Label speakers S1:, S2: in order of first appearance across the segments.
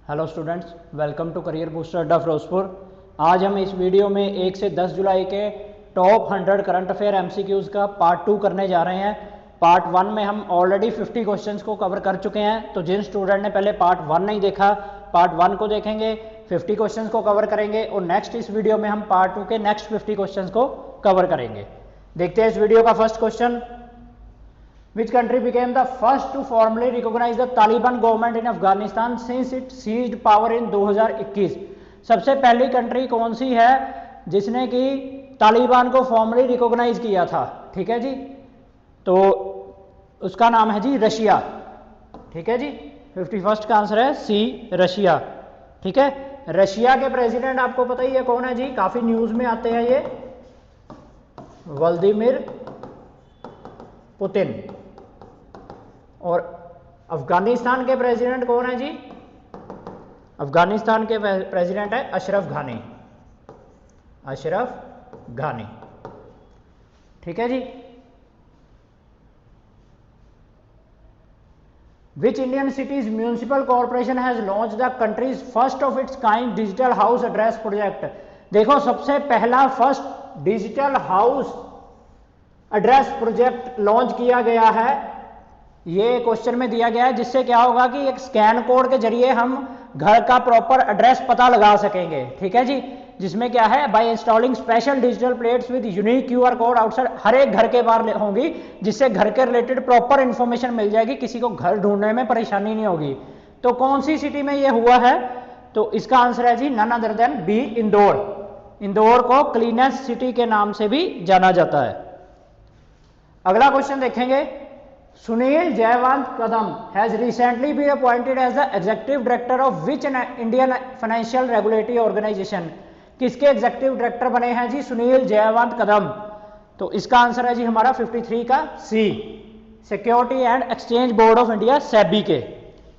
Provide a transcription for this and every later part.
S1: Hello students, welcome to career booster Adda Firozpur. आज हम इस वीडियो में 1 से 10 जुलाई के टॉप 100 करंट अफेयर एमसीक्यूज़ का पार्ट 2 करने जा रहे हैं। पार्ट 1 में हम ऑलरेडी 50 क्वेश्चंस को कवर कर चुके हैं, तो जिन स्टूडेंट ने पहले पार्ट 1 नहीं देखा, पार्ट 1 को देखेंगे, 50 क्वेश्चंस को कवर करेंगे और नेक्स्ट इस वीडियो में हम पार्ट 2 के नेक्स्ट 50 क्वेश्चंस को कवर करेंगे। देखते हैं इस वीडियो का first question. Which country became the first to formally recognize the Taliban government in Afghanistan since it seized power in 2021? सबसे पहली कंट्री कौन सी है जिसने कि तालिबान को फॉर्मली रिकॉग्नाइज किया था? ठीक है जी, तो उसका नाम है जी रशिया। ठीक है जी, 51st का आंसर है सी, रशिया। ठीक है, रशिया के प्रेसिडेंट आपको पता ही है कौन है जी, काफी न्यूज में आते हैं ये, व्लादिमीर पुतिन। और अफगानिस्तान के प्रेसिडेंट कौन है जी? अफगानिस्तान के प्रेसिडेंट है अशरफ घानी, अशरफ घानी। ठीक है जी। Which Indian city's municipal corporation has launched the country's first of its kind digital house address project? देखो, सबसे पहला first digital house address project launch किया गया है, ये क्वेश्चन में दिया गया है, जिससे क्या होगा कि एक स्कैन कोड के जरिए हम घर का प्रॉपर एड्रेस पता लगा सकेंगे। ठीक है जी, जिसमें क्या है, by installing special digital plates with unique QR code outside, हर एक घर के बाहर होंगी, जिससे घर के रिलेटेड प्रॉपर इंफॉर्मेशन मिल जाएगी, किसी को घर ढूंढने में परेशानी नहीं होगी। तो कौन सी सिटी में ये हुआ है? तो इसका आंसर है जी none other than B, Indore. Indore को क्लीनेस्ट सिटी के नाम से भी जाना जाता है। अगला क्वेश्चन देखेंगे। Sunil Jaywant Kadam has recently been appointed as the executive director of which Indian financial regulatory organisation? किसके एग्जीक्यूटिव डायरेक्टर बने हैं जी सुनील जयवंत कदम? तो इसका आंसर है जी हमारा 53 का C, security and exchange board of India, SEBI के।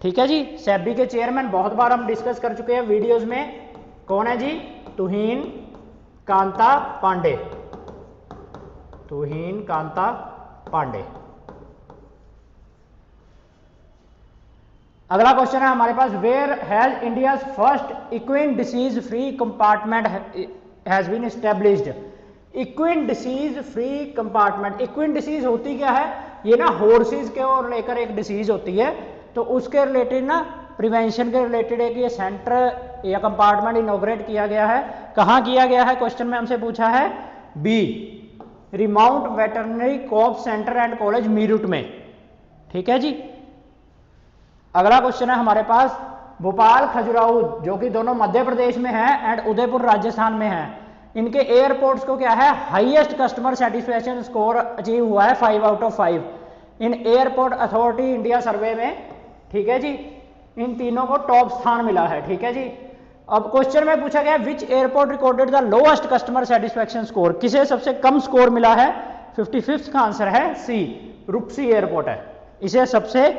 S1: ठीक है जी, सेबी के चेयरमैन बहुत बार हम डिस्कस कर चुके हैं वीडियोज में। कौन है जी? तुहिन कांता पांडे, तुहिन कांता पांडे। अगला क्वेश्चन है हमारे पास, where has India's first equine disease free compartment has been established? Equine disease free compartment, equine disease होती क्या है? ये ना हॉर्सेस के और लेकर एक डिसीज होती है, तो उसके रिलेटेड ना प्रिवेंशन के रिलेटेड एक ये सेंटर या कंपार्टमेंट इनॉग्रेट किया गया है। कहाँ किया गया है? क्वेश्चन में हमसे पूछा है b, remount veterinary corps centre and college Meerut में। ठीक है जी। अगला क्वेश्चन है हमारे पास, भोपाल खजुराहो जो कि दोनों मध्य प्रदेश में है एंड उदयपुर राजस्थान में है, इनके एयरपोर्ट्स को क्या है, highest customer satisfaction score achieve हुआ है 5 out of 5 in airport authority India सर्वे में। ठीक है जी, इन तीनों को टॉप स्थान मिला है। ठीक है जी। अब क्वेश्चन में पूछा गया which airport recorded the lowest customer satisfaction score? किसे सबसे कम स्कोर मिला है? 55th का आंसर है सी, रुपसी एयरपोर्ट है, इसे सबसे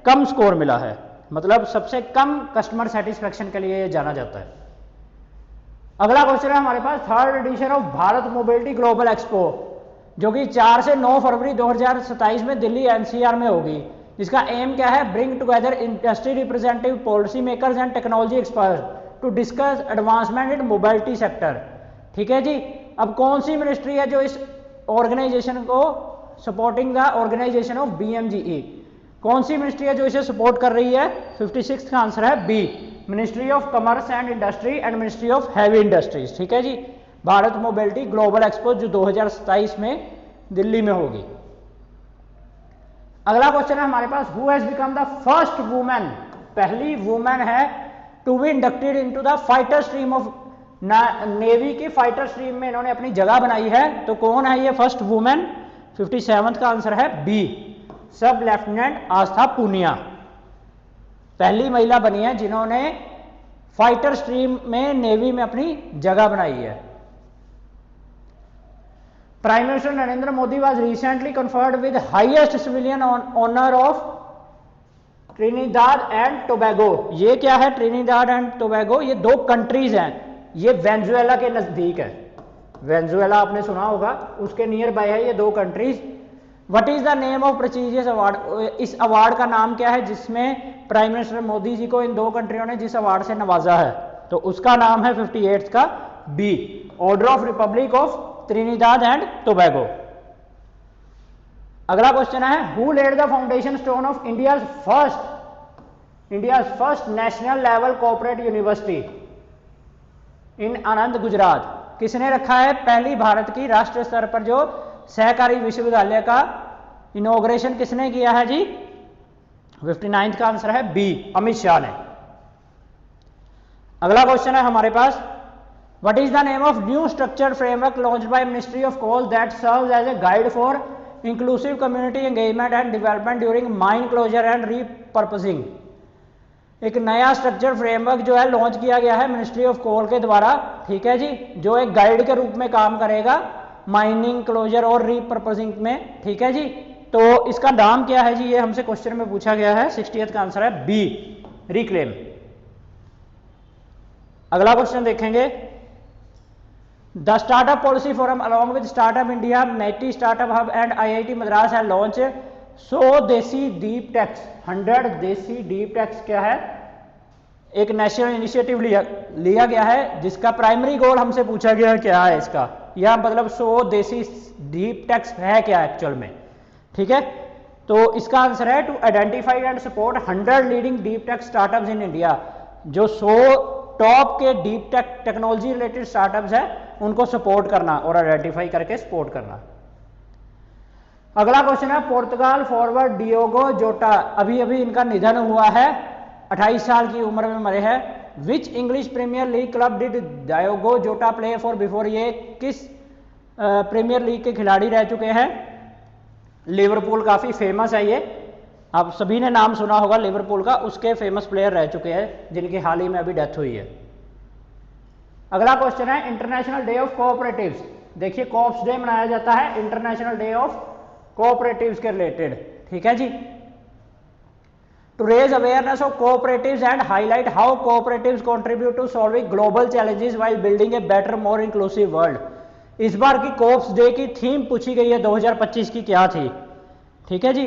S1: कम स्कोर मिला है, मतलब सबसे कम कस्टमर सेटिस्फेक्शन के लिए जाना जाता है। अगला क्वेश्चन है हमारे पास, third edition of Bharat mobility global expo जो कि 4 से 9 फरवरी 2027 में दिल्ली एनसीआर में होगी, जिसका एम क्या है, bring together industry representative, policy makers and technology expert to discuss advancement in mobility sector. ठीक है जी। अब कौन सी मिनिस्ट्री है जो इस ऑर्गेनाइजेशन को supporting the organisation of BMGE? कौन सी मिनिस्ट्री है जो इसे सपोर्ट कर रही है? 56th का आंसर है b, ministry of commerce and industry and ministry of heavy industries. ठीक है जी, भारत मोबिलिटी ग्लोबल एक्सपो जो 2027 में दिल्ली में होगी। अगला क्वेश्चन है हमारे पास, who has become the first women, पहली वुमेन है to be inducted into the fighter stream of navy की फाइटर स्ट्रीम में इन्होंने अपनी जगह बनाई है, तो कौन है ये फर्स्ट वुमेन? 57th का आंसर है बी, सब लेफ्टिनेंट आस्था पूनिया, पहली महिला बनी है जिन्होंने फाइटर स्ट्रीम में नेवी में अपनी जगह बनाई है। Prime minister Narendra Modi was recently conferred with highest civilian honour of Trinidad and Tobago. ये क्या है ट्रिनिडाद एंड टोबैगो? ये 2 कंट्रीज हैं, ये वेनेजुएला के नजदीक है, वेनेजुएला आपने सुना होगा, उसके नियर बाय है ये 2 countries. What is the name of prestigious award, इस अवार्ड का नाम क्या है जिसमें प्राइम मिनिस्टर मोदी जी को इन दो कंट्रियों ने जिस अवार्ड से नवाजा है, तो उसका नाम है 58th का B, order of republic of Trinidad and Tobago. अगला क्वेश्चन है who laid the foundation stone of India's first national level cooperate university in Anand Gujarat. किसने रखा है पहली भारत की राष्ट्रीय स्तर पर जो सहकारी विश्वविद्यालय का इनॉग्रेशन किसने किया है जी? 59th का आंसर है बी, अमित शाह ने। अगला क्वेश्चन है हमारे पास what is the name of new structured framework launched by ministry of coal that serves as a guide for inclusive community engagement and development during mine closure and repurposing. एक नया structure framework जो है launch किया गया है ministry of कोल के द्वारा, ठीक है जी, जो एक गाइड के रूप में काम करेगा माइनिंग क्लोजर और रीपर्पसिंग में, ठीक है जी। तो इसका नाम क्या है जी? ये हमसे क्वेश्चन में पूछा गया है। 60th का आंसर है बी, रिक्लेम। अगला क्वेश्चन देखेंगे the startup policy forum along with startup India, MeitY startup hub and IIT Madras है लॉन्च 100 देसी डीप टेक्स, 100 देसी डीप टेक्स क्या है? एक नेशनल इनिशिएटिव लिया गया है जिसका प्राइमरी गोल हमसे पूछा गया है क्या है इसका, या मतलब 100 देसी डीप टेक्स है क्या एक्चुअल में, ठीक है। तो इसका आंसर है to identify and support 100 leading deep tech startups in India. जो 100 टॉप के deep tech technology related startups है उनको सपोर्ट करना और आइडेंटिफाई करके सपोर्ट करना। अगला क्वेश्चन है पुर्तगाल फॉरवर्ड डियोगो जोटा, अभी अभी इनका निधन हुआ है, 28 साल की उम्र में मरे हैं। Which English premier league club did Diogo Jota play for before, ये किस प्रीमियर लीग के खिलाड़ी रह चुके हैं? लिवरपूल, काफी फेमस है ये, आप सभी ने नाम सुना होगा लिवरपूल का, उसके फेमस प्लेयर रह चुके हैं जिनकी हाल ही में अभी डेथ हुई है। अगला क्वेश्चन है इंटरनेशनल डे ऑफ कोऑपरेटिव्स। देखिए कोऑप्स डे मनाया जाता है इंटरनेशनल डे ऑफ कोऑपरेटिव्स के रिलेटेड, ठीक है जी। To raise awareness of cooperatives and highlight how cooperatives contribute to solving global challenges while building a better more inclusive world. इस बार की कोऑप्स डे की थीम पूछी गई है 2025 की, क्या थी, ठीक है जी।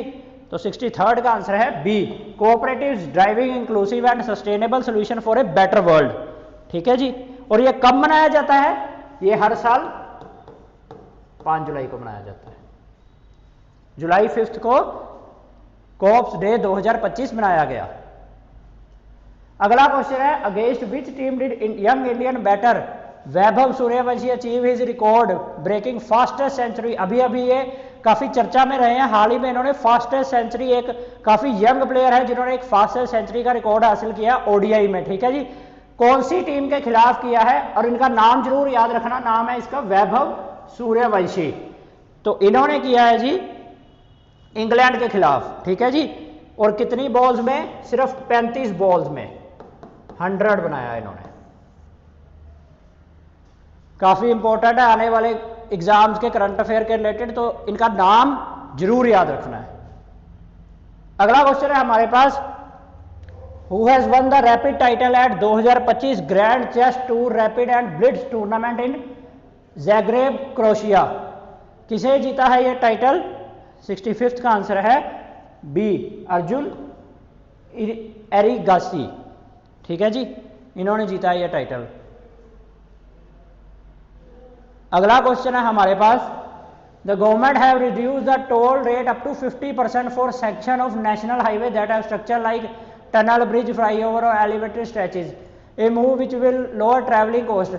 S1: तो 63rd का आंसर है b, cooperatives driving inclusive and sustainable solution for a better world, ठीक है जी। और ये कब मनाया जाता है? ये हर साल 5 जुलाई को मनाया जाता है, जुलाई 5 को कोऑप्स डे 2025 मनाया गया। अगला क्वेश्चन है against which team did young Indian batter Vaibhav Suryavanshi achieve his record breaking fastest century. अभी अभी ये काफी चर्चा में रहे हैं, हाल ही में इन्होंने फास्टेस्ट सेंचुरी, एक काफी यंग प्लेयर है जिन्होंने एक फास्टेस्ट सेंचुरी का रिकॉर्ड हासिल किया ओडीआई में, ठीक है जी। कौन सी टीम के खिलाफ किया है? और इनका नाम जरूर याद रखना, नाम है इसका वैभव सूर्यवंशी। तो इन्होंने किया है जी इंग्लैंड के खिलाफ, ठीक है जी। और कितनी बॉल्स में? सिर्फ 35 बॉल्स में 100 बनाया इन्होंने। काफी इंपॉर्टेंट है आने वाले एग्जाम्स के करंट अफेयर के रिलेटेड, तो इनका नाम जरूर याद रखना है। अगला क्वेश्चन है हमारे पास who has won the rapid title at 2025 grand chess tour rapid and blitz tournament in Zagreb Croatia. किसे जीता है ये टाइटल? 65th का आंसर है बी, अर्जुन एरिगासी, ठीक है जी, इन्होंने जीता है ये टाइटल। अगला क्वेश्चन है हमारे पास the government have reduce the toll rate up to 50% for section of national highway that have structure like tunnel, bridge, flyover और elevated stretches, a move which will lower travelling cost.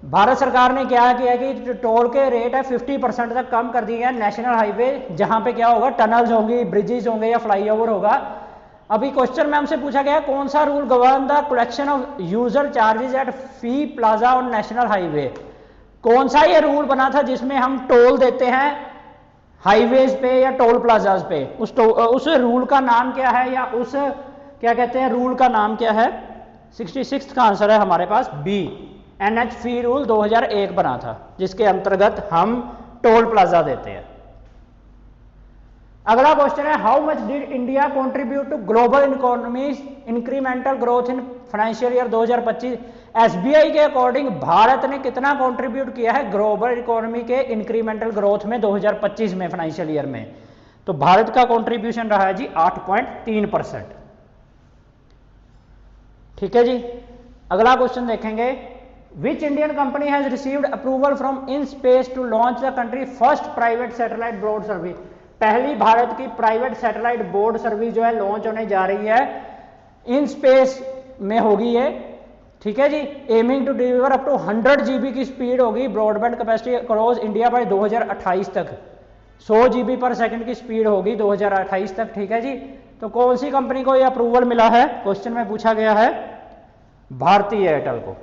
S1: Bharat सरकार ने क्या किया कि toll के rate है 50% तक कम कर दिए हैं नेशनल हाईवे, जहां पे क्या होगा, टनल्स होंगी, ब्रिजेस होंगे या फ्लाईओवर होगा। अभी क्वेश्चन में हमसे पूछा गया कौन सा rule govern the collection of user charges at fee plaza on national highway. कौन सा ये रूल बना था जिसमें हम टोल देते हैं हाईवेज पे या टोल प्लाजाज पे? उस रूल का नाम क्या है, या उस क्या कहते हैं रूल का नाम क्या है? 66th का आंसर है हमारे पास बी, NH फी रूल 2001 बना था जिसके अंतर्गत हम टोल प्लाजा देते हैं। अगला क्वेश्चन है how much did India contribute to global economy's incremental growth in financial year 2025। SBI के अकॉर्डिंग भारत ने कितना कंट्रीब्यूट किया है ग्लोबल इकोनॉमी के इंक्रीमेंटल ग्रोथ में 2025 में फाइनेंशियल ईयर में? तो भारत का कंट्रीब्यूशन रहा है जी 8.3%। ठीक है जी। अगला क्वेश्चन देखेंगे, which Indian company has received approval from in space to launch the country first private satellite broad service. पहली भारत की प्राइवेट सैटेलाइट बोर्ड सर्विस जो है लॉन्च होने जा रही है, इन स्पेस में होगी ये। ठीक है जी। Aiming to deliver up to 100 GB की स्पीड होगी broadband capacity across India by 2028 तक। 100 GB पर सेकंड की स्पीड होगी 2028 तक। ठीक है जी। तो कौन सी कंपनी को ये अप्रूवल मिला है, क्वेश्चन में पूछा गया है, भारती एयरटेल को।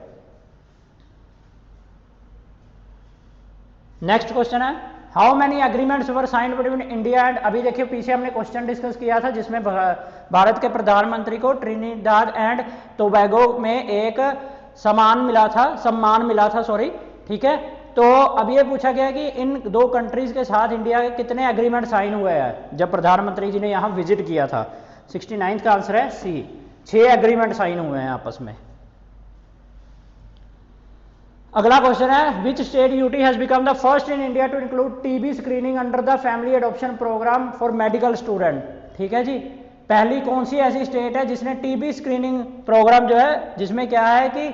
S1: नेक्स्ट क्वेश्चन है, how many agreements were signed between India and, अभी देखिए पीछे हमने क्वेश्चन डिस्कस किया था जिसमें भारत के प्रधानमंत्री को ट्रिनिडाद एंड टोबैगो में एक सम्मान मिला था सॉरी। ठीक है। तो अब ये पूछा गया कि इन दो कंट्रीज के साथ इंडिया के कितने एग्रीमेंट साइन हुए हैं जब प्रधानमंत्री जी ने यहाँ विजिट किया था। 69 का आंसर है सी, 6 एग्रीमेंट साइन हुए हैं आपस में। अगला क्वेश्चन है, which state UT has become the first in India to include TB screening under the family adoption programme for medical student. ठीक है जी। पहली कौन सी ऐसी स्टेट है जिसने टीबी स्क्रीनिंग प्रोग्राम जो है, जिसमें क्या है कि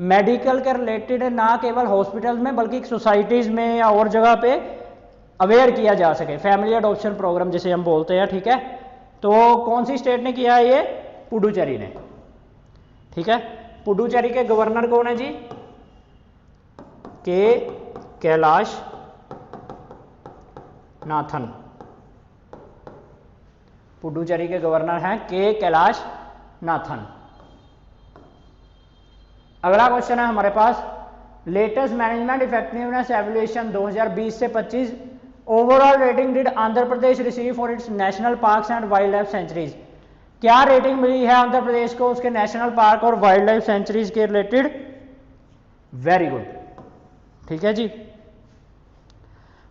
S1: मेडिकल के रिलेटेड ना केवल हॉस्पिटल में बल्कि सोसाइटीज में या और जगह पे अवेयर किया जा सके, फैमिली एडॉप्शन प्रोग्राम जिसे हम बोलते हैं। ठीक है। तो कौन सी स्टेट ने किया है ये, पुडुचेरी ने। ठीक है। पुडुचेरी के गवर्नर कौन है जी, के कैलाश नाथन। पुडुचेरी के गवर्नर हैं के कैलाश नाथन। अगला क्वेश्चन है हमारे पास, लेटेस्ट मैनेजमेंट इफेक्टिवनेस एवल्यूएशन 2020 से 25 overall rating did Andhra Pradesh receive for its national parks and wild life sanctuaries. क्या रेटिंग मिली है आंध्र प्रदेश को उसके नेशनल पार्क और वाइल्ड लाइफ सेंचुरीज के रिलेटेड? Very good. ठीक है जी।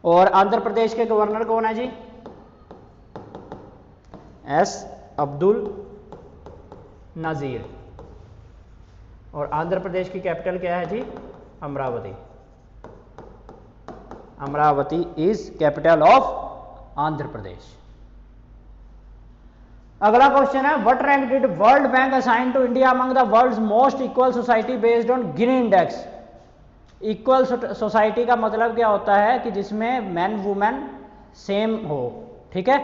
S1: और आंध्र प्रदेश के गवर्नर कौन है जी, एस अब्दुल नजीर। और आंध्र प्रदेश की कैपिटल क्या है जी, Amaravati. Amaravati is capital of Andhra Pradesh. अगला क्वेश्चन है, what rank did world bank assign to India among the world's most equal society based on Gini index. Equal society का मतलब क्या होता है कि जिसमें मैन वुमेन सेम हो। ठीक है।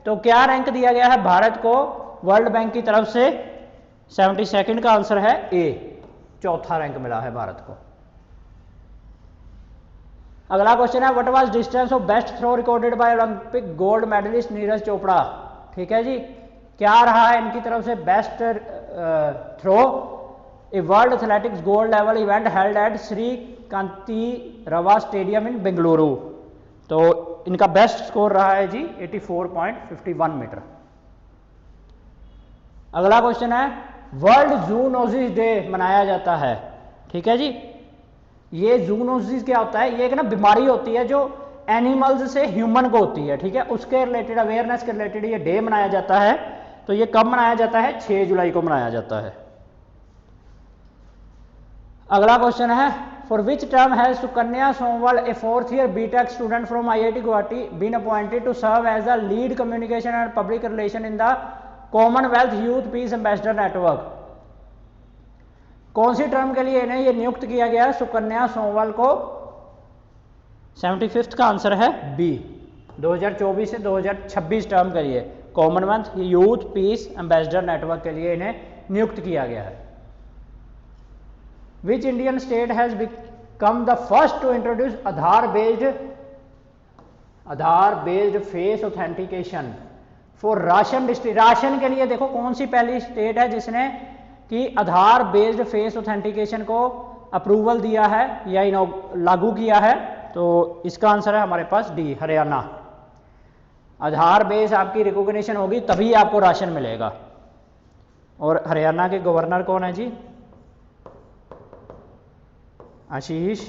S1: तो क्या रैंक दिया गया है भारत को वर्ल्ड बैंक की तरफ से? 72 का आंसर है ए, चौथा रैंक मिला है भारत को। अगला क्वेश्चन है, what was distance of best throw recorded by Olympic gold medallist Neeraj Chopra. ठीक है जी। क्या रहा है इनकी तरफ से best throw? A world athletics gold level event held at Shri Kanteerava stadium इन बेंगलुरु। तो इनका बेस्ट स्कोर रहा है जी 84.51 मीटर। अगला क्वेश्चन है, वर्ल्ड जूनोसिस डे मनाया जाता है। ठीक है जी। ये जूनोसिस क्या होता है? ये एक ना बीमारी होती है जो एनिमल्स से ह्यूमन को होती है। ठीक है। उसके रिलेटेड अवेयरनेस के रिलेटेड ये डे मनाया जाता है। तो ये कब मनाया जाता है? 6 जुलाई को मनाया जाता है। अगला क्वेश्चन है, for which term has Sukanya Somwal a 4th year BTech student from IIT Guwahati been appointed to serve as the lead communication and public relation in the Commonwealth youth peace ambassador network. कौन सी टर्म के लिए इन्हें ये नियुक्त किया गया है सुकन्या सोमवाल को? 75 का आंसर है बी, 2024 से 2026 टर्म के लिए Commonwealth youth peace ambassador network के लिए इन्हें नियुक्त किया गया है। Which Indian state has become the first to introduce Aadhaar based face authentication for ration district. Ration के लिए देखो कौन सी पहली स्टेट है जिसने कि आधार बेस्ड फेस ऑथेंटिकेशन को अप्रूवल दिया है या लागू किया है? तो इसका आंसर है हमारे पास डी, हरियाणा। आधार बेस आपकी रिकॉग्निशन होगी तभी आपको राशन मिलेगा। और हरियाणा के गवर्नर कौन है जी? आशीष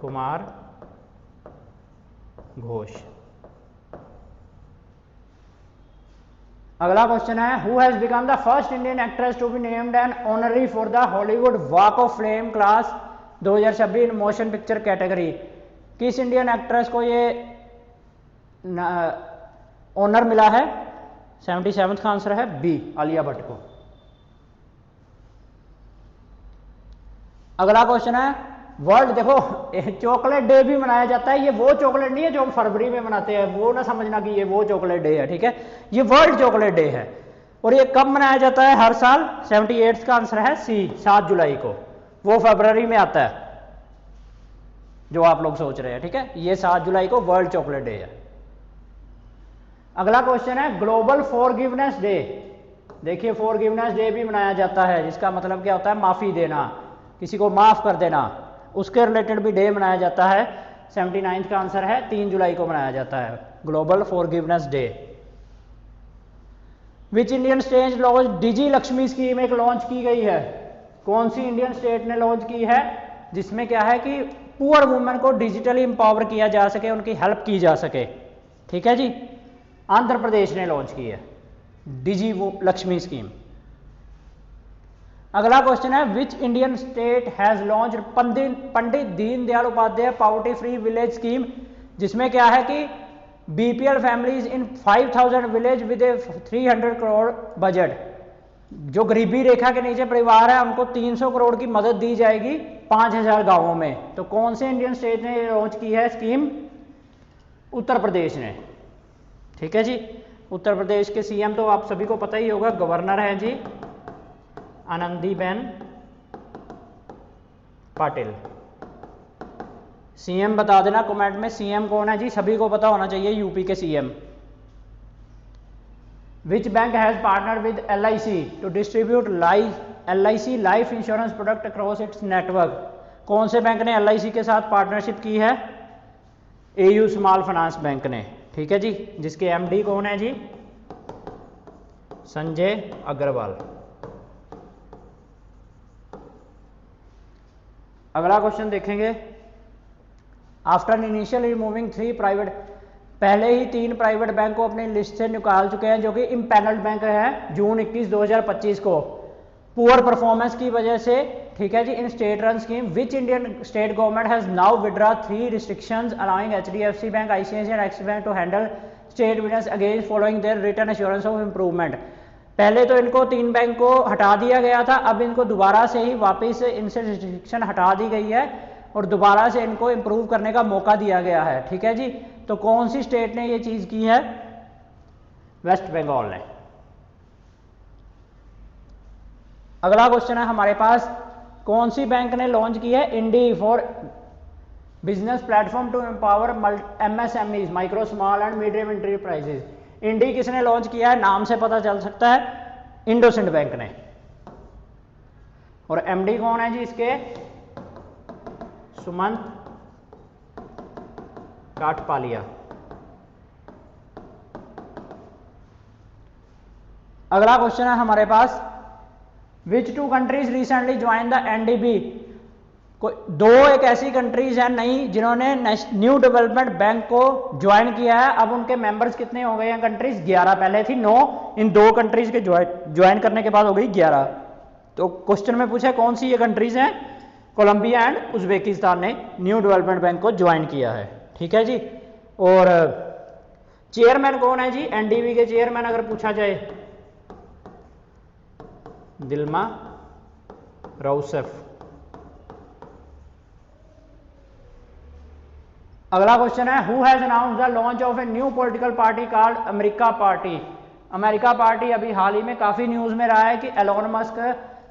S1: कुमार घोष। अगला क्वेश्चन है, who has become the first Indian actress to be named an honoree for the Hollywood walk of fame class 2026 motion picture category. किस इंडियन एक्ट्रेस को ये ऑनर मिला है? 77 का आंसर है बी, आलिया भट्ट को। अगला क्वेश्चन है वर्ल्ड, देखो चॉकलेट डे भी मनाया जाता है, ये वो चॉकलेट नहीं है जो हम फरवरी में मनाते हैं, वो ना समझना कि ये वो चॉकलेट डे है, ठीक है, ये वर्ल्ड चॉकलेट डे है। और ये कब मनाया जाता है? हर साल। 78 का आंसर है सी, 7 जुलाई को। वो फरवरी में आता है जो आप लोग सोच रहे हैं, ठीक है, ये 7 जुलाई को वर्ल्ड चॉकलेट डे है। अगला क्वेश्चन है ग्लोबल फॉरगिवनेस डे। देखिए फॉरगिवनेस डे भी मनाया जाता है, जिसका मतलब क्या होता है? माफी देना, किसी को माफ कर देना, उसके रिलेटेड भी डे मनाया जाता है। 79 का आंसर है 3 जुलाई को मनाया जाता है global forgiveness day. Which Indian state launch digi Lakshmi scheme एक लॉन्च की गई है? कौन सी इंडियन स्टेट ने लॉन्च की है जिसमें क्या है कि पुअर वुमेन को डिजिटली एम्पावर किया जा सके, उनकी हेल्प की जा सके, ठीक है जी? आंध्र प्रदेश ने लॉन्च की है डिजी लक्ष्मी स्कीम। अगला क्वेश्चन है which Indian state has launch Pandit Deendayal Upadhyay poverty free village scheme, जिसमें क्या है कि BPL families in 5000 village with a 300 crore budget, जो गरीबी रेखा के नीचे परिवार है उनको 300 करोड़ की मदद दी जाएगी 5000 गांवों में। तो कौन से इंडियन स्टेट ने लॉन्च की है स्कीम? उत्तर प्रदेश ने, ठीक है जी। उत्तर प्रदेश के सीएम तो आप सभी को पता ही होगा, गवर्नर हैं जी आनंदीबेन पाटिल। सीएम बता देना कमेंट में, सीएम कौन है जी? सभी को पता होना चाहिए, यूपी के CM. Which bank has partner with LIC to distribute LIC life insurance product across its network? कौन से बैंक ने एलआईसी के साथ पार्टनरशिप की है? एयू स्मॉल फाइनेंस बैंक ने, ठीक है जी, जिसके एमडी कौन है जी? संजय अग्रवाल। अगला क्वेश्चन देखेंगे आफ्टर इनिशियल रिमूविंग 3 प्राइवेट, पहले ही 3 प्राइवेट बैंक को अपनी लिस्ट से निकाल चुके हैं जो कि इम्पैनल्ड बैंक है जून 21 2025 को पुअर परफॉर्मेंस की वजह से, ठीक है जी। In state run scheme which Indian state government has now withdraw 3 restrictions allowing HDFC bank, ICICI and Axis bank to handle state business against following their return assurance of improvement. पहले तो इनको 3 bank को हटा दिया गया था, अब इनको दोबारा से ही वापस इनसे रिस्ट्रिक्शन हटा दी गई है और दोबारा से इनको इंप्रूव करने का मौका दिया गया है, ठीक है जी। तो कौन सी स्टेट ने ये चीज की है? वेस्ट बंगाल ने। अगला क्वेश्चन है हमारे पास, कौन सी बैंक ने लॉन्च की है Indie for business platform to empower MSMEs, micro small and medium enterprises? Indie किसने लॉन्च किया है? नाम से पता चल सकता है, इंडोसिंड बैंक ने। और एमडी कौन है जी इसके? सुमंत काठपालिया। अगला क्वेश्चन है हमारे पास, विच 2 countries recently join the NDB? दो एक ऐसी कंट्रीज हैं नई जिन्होंने न्यू डेवलपमेंट बैंक को ज्वाइन किया है। अब उनके मेंबर्स कितने हो गए हैं कंट्रीज? 11, पहले थी 9, इन 2 कंट्रीज के ज्वाइन करने के बाद हो गई 11। तो क्वेश्चन में पूछा कौन सी ये कंट्रीज हैं? कोलंबिया एंड उज्बेकिस्तान ने न्यू डेवलपमेंट बैंक को ज्वाइन किया है, ठीक है जी। और चेयरमैन कौन है जी एनडीबी के? चेयरमैन अगर पूछा जाए, दिल्मा राउसेफ। अगला क्वेश्चन है, who has announced the launch of a new political party called America party? America party अभी हाल ही में काफी न्यूज में रहा है कि एलोन मस्क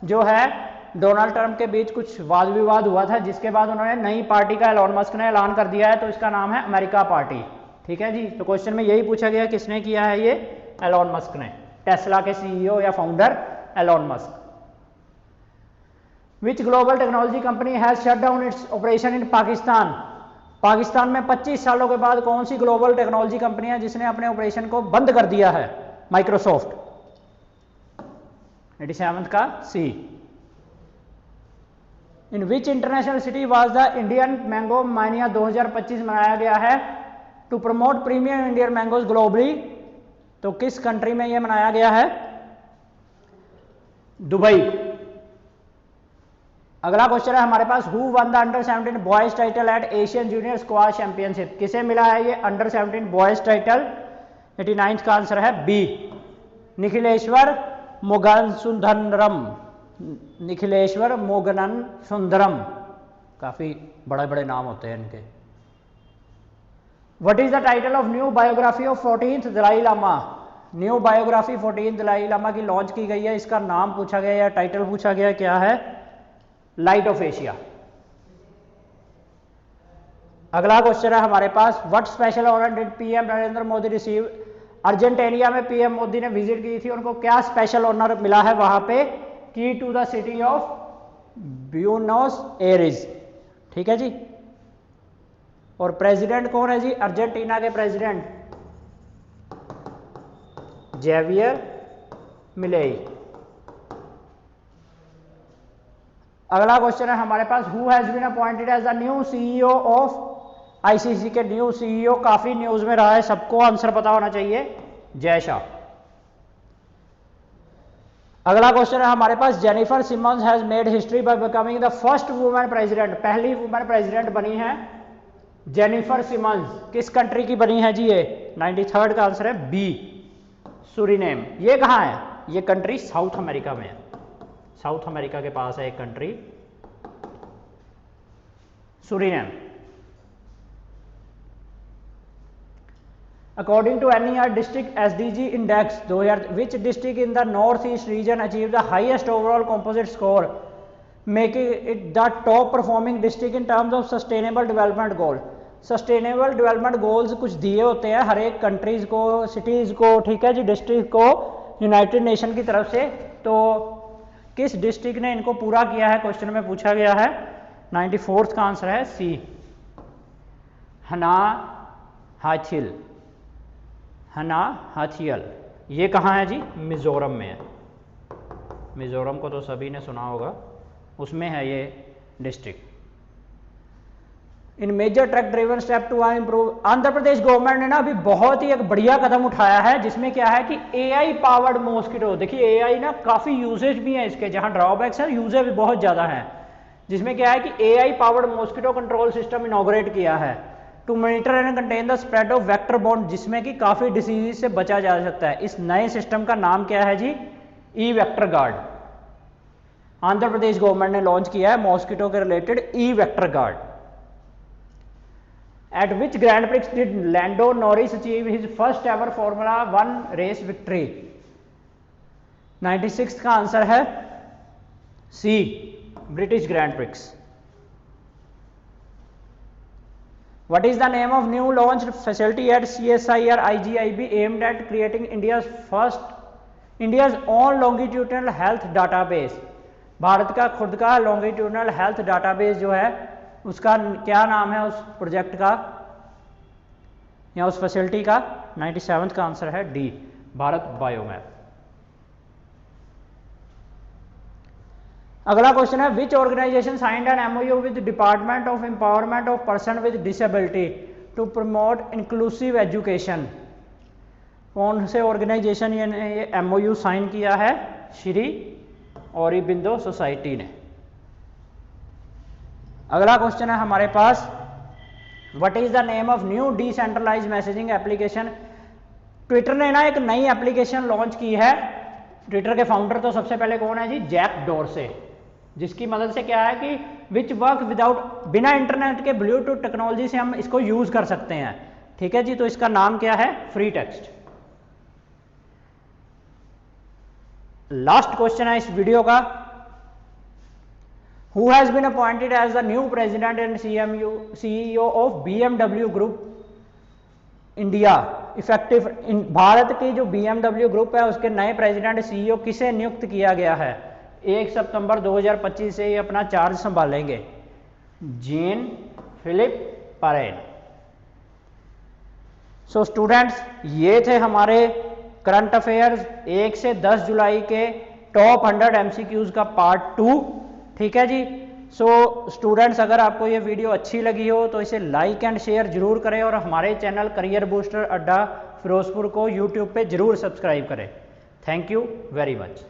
S1: जो है डोनाल्ड ट्रंप के बीच कुछ वाद विवाद हुआ था, जिसके बाद उन्होंने नई पार्टी का एलोन मस्क ने ऐलान कर दिया है, तो इसका नाम है अमेरिका पार्टी, ठीक है जी। तो क्वेश्चन में यही पूछा गया किसने किया है ये? एलोन मस्क ने, टेस्ला के सीईओ या founder Elon Musk. Which global technology company has shut down its operation in Pakistan? Pakistan में 25 सालों के बाद कौन सी ग्लोबल टेक्नोलॉजी कंपनी है जिसने अपने ऑपरेशन को बंद कर दिया है? माइक्रोसॉफ्ट। 87 का C. In which international city was the Indian mango mania 2025 मनाया गया है to promote premium Indian mangoes globally? तो किस कंट्री में यह मनाया गया है? दुबई। अगला क्वेश्चन है हमारे पास, who won the under 17 boys title at Asian junior squash championship. किसे मिला है ये अंडर 17 बॉयज टाइटल? 89 का आंसर है बी, निखिलेश्वर मोगनसुंदरम। निखिलेश्वर मोगनन सुंदरम, काफी बड़े बड़े नाम होते हैं इनके। What is the title of new biography of 14th Dalai Lama? New biography 14th Dalai Lama की लॉन्च की गई है, इसका नाम पूछा गया या टाइटल पूछा गया, क्या है? Light of Asia. अगला क्वेश्चन है हमारे पास, what special honour did PM Narendra Modi receive? Argentina में पीएम मोदी ने विजिट की थी, उनको क्या स्पेशल ऑनर मिला है वहां पे? Key to the city of Buenos Aires. ठीक है जी। और प्रेसिडेंट कौन है जी अर्जेंटीना के? President Javier Milei. अगला क्वेश्चन है हमारे पास, who has been appointed as the new CEO of ICC के न्यू सीईओ? काफी न्यूज में रहा है, सबको आंसर पता होना चाहिए, जय शाह। अगला क्वेश्चन है हमारे पास, Jennifer Simmons has made history by becoming the first women president. पहली वुमेन प्रेसिडेंट बनी है जेनिफर सिमंस। किस कंट्री की बनी है जी ये? 93rd का आंसर है बी, सूरीनेम। ये कहाँ है? ये कंट्री साउथ अमेरिका में है, साउथ अमेरिका के पास है एक country Suriname. According to NER District SDG Index 2000, which district in the Northeast region achieved the highest overall composite score, making it the top performing district in terms of sustainable development goal? Sustainable development goals कुछ दिए होते हैं हर एक countries को, cities को, ठीक है जी, district को, यूनाइटेड नेशन की तरफ से। तो किस डिस्ट्रिक्ट ने इनको पूरा किया है, क्वेश्चन में पूछा गया है। 94th का आंसर है सी, हना हाथिल। हना हाथियल, ये कहाँ है जी? मिजोरम में है। मिजोरम को तो सभी ने सुना होगा, उसमें है ये district. In major track driven step to improve, Andhra Pradesh government ने ना अभी बहुत ही एक बढ़िया कदम उठाया है, जिसमें क्या है कि एआई पावर्ड मॉस्किटो। देखिए एआई ना काफी यूजेज भी है इसके, जहां ड्रॉबैक्स है यूजेज भी बहुत ज्यादा है। जिसमें क्या है कि AI powered mosquito control system inaugurate किया है to monitor and contain the spread of vector borne, जिसमें कि काफी डिसीज से बचा जा सकता है। इस नए सिस्टम का नाम क्या है जी? E vector guard. Andhra Pradesh government ने लॉन्च किया है मॉस्किटो के related E vector guard. At which grand prix did Lando Norris achieve his first ever formula 1 race victory? 96 का आंसर है C, British grand prix. What is the name of new launched facility at CSIR IGIB aimed at creating India's own longitudinal health database? Bharat का खुद का longitudinal health database जो है उसका क्या नाम है उस प्रोजेक्ट का या उस फैसिलिटी का? 97th का आंसर है डी, भारत बायोमैप। अगला क्वेश्चन है, which organisation signed an MoU with department of empowerment of person with disability to promote inclusive education? कौन से ऑर्गेनाइजेशन ये एमओयू साइन किया है? श्री औरोबिंदो सोसाइटी ने। अगला क्वेश्चन है हमारे पास, what is the name of new decentralised messaging application? Twitter ने ना एक नई एप्लीकेशन लॉन्च की है। ट्विटर के फाउंडर तो सबसे पहले कौन है जी? जैक डोरसे, जिसकी मदद से क्या है कि विच वर्क विदाउट, बिना इंटरनेट के ब्लूटूथ टेक्नोलॉजी से हम इसको यूज कर सकते हैं। ठीक है जी, तो इसका नाम क्या है? Free text. लास्ट क्वेश्चन है इस वीडियो का, who has been appointed as the new president and CEO of BMW group India effective? Bharat की जो BMW ग्रुप है उसके नए प्रेसिडेंट सीईओ किसे नियुक्त किया गया है? 1 सितंबर 2025 से ये अपना चार्ज संभालेंगे, जीन फिलिप परेन। सो स्टूडेंट्स, ये थे हमारे करंट अफेयर्स 1 से 10 जुलाई के टॉप 100 MCQs का पार्ट 2। ठीक है जी। सो स्टूडेंट्स, अगर आपको ये वीडियो अच्छी लगी हो तो इसे लाइक एंड शेयर जरूर करें और हमारे channel career booster Adda Firozpur को यूट्यूब पे जरूर सब्सक्राइब करें। Thank you very much.